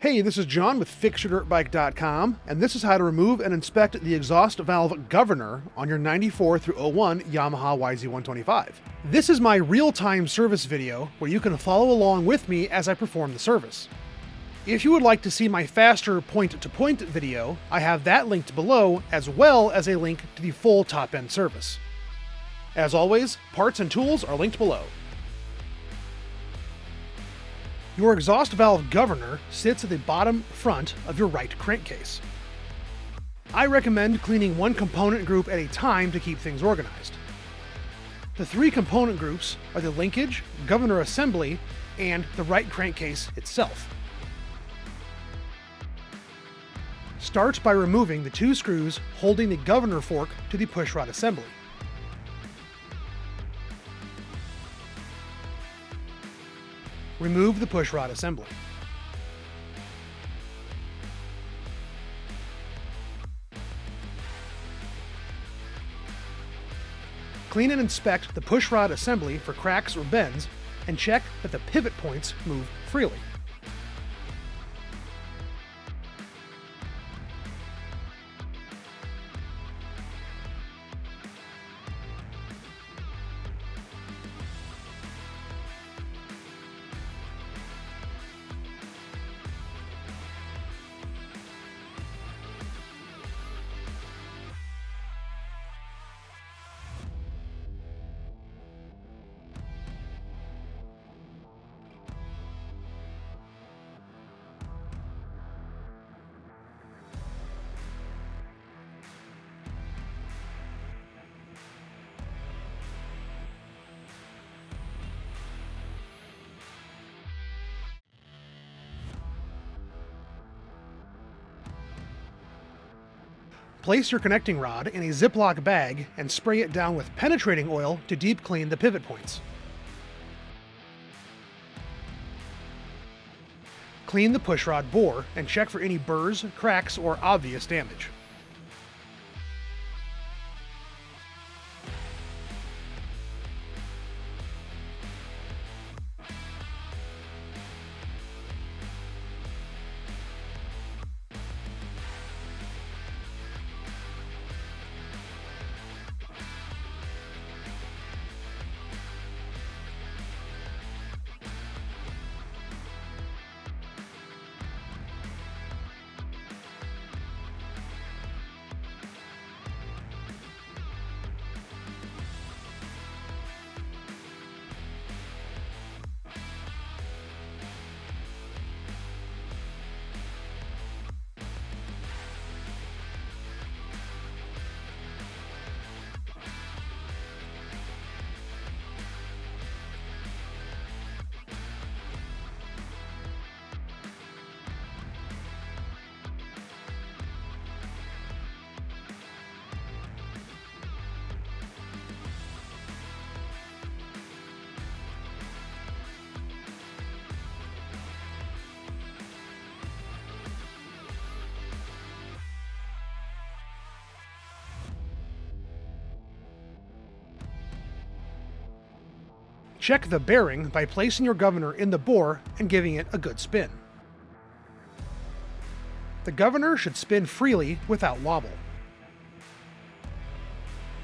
Hey, this is John with FixYourDirtBike.com, and this is how to remove and inspect the exhaust valve governor on your 94 through 01 Yamaha YZ125. This is my real-time service video where you can follow along with me as I perform the service. If you would like to see my faster point-to-point video, I have that linked below, as well as a link to the full top-end service. As always, parts and tools are linked below. Your exhaust valve governor sits at the bottom front of your right crankcase. I recommend cleaning one component group at a time to keep things organized. The three component groups are the linkage, governor assembly, and the right crankcase itself. Start by removing the two screws holding the governor fork to the pushrod assembly. Remove the pushrod assembly. Clean and inspect the pushrod assembly for cracks or bends, and check that the pivot points move freely. Place your connecting rod in a Ziploc bag and spray it down with penetrating oil to deep clean the pivot points. Clean the pushrod bore and check for any burrs, cracks, or obvious damage. Check the bearing by placing your governor in the bore and giving it a good spin. The governor should spin freely without wobble.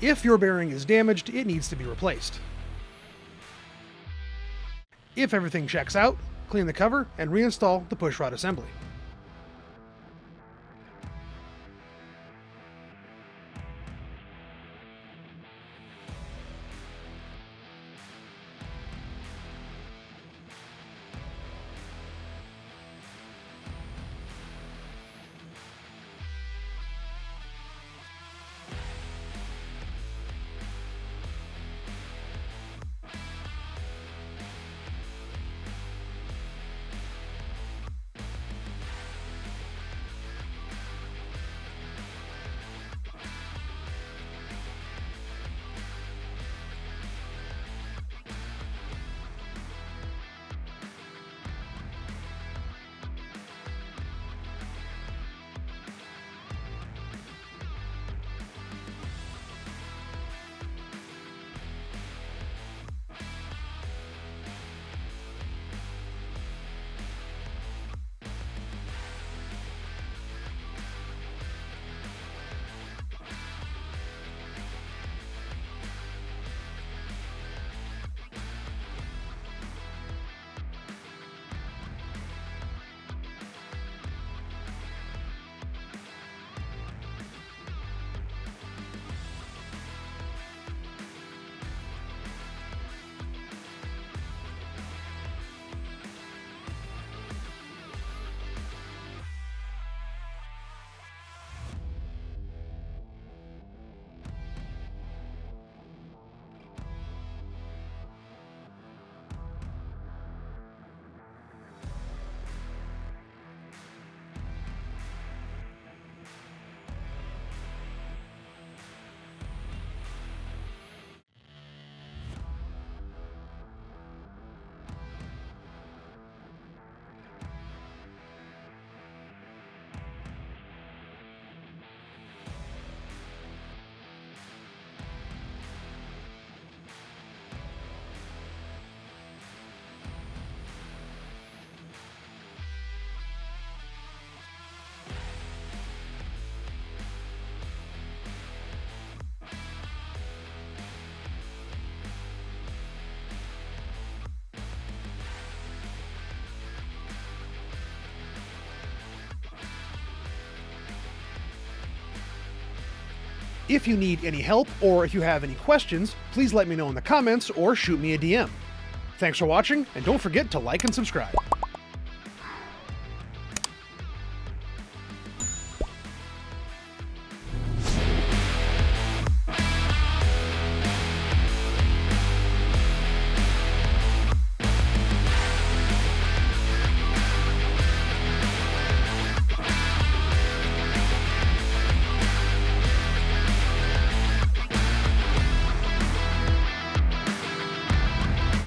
If your bearing is damaged, it needs to be replaced. If everything checks out, clean the cover and reinstall the pushrod assembly. If you need any help or if you have any questions, please let me know in the comments or shoot me a DM. Thanks for watching, and don't forget to like and subscribe.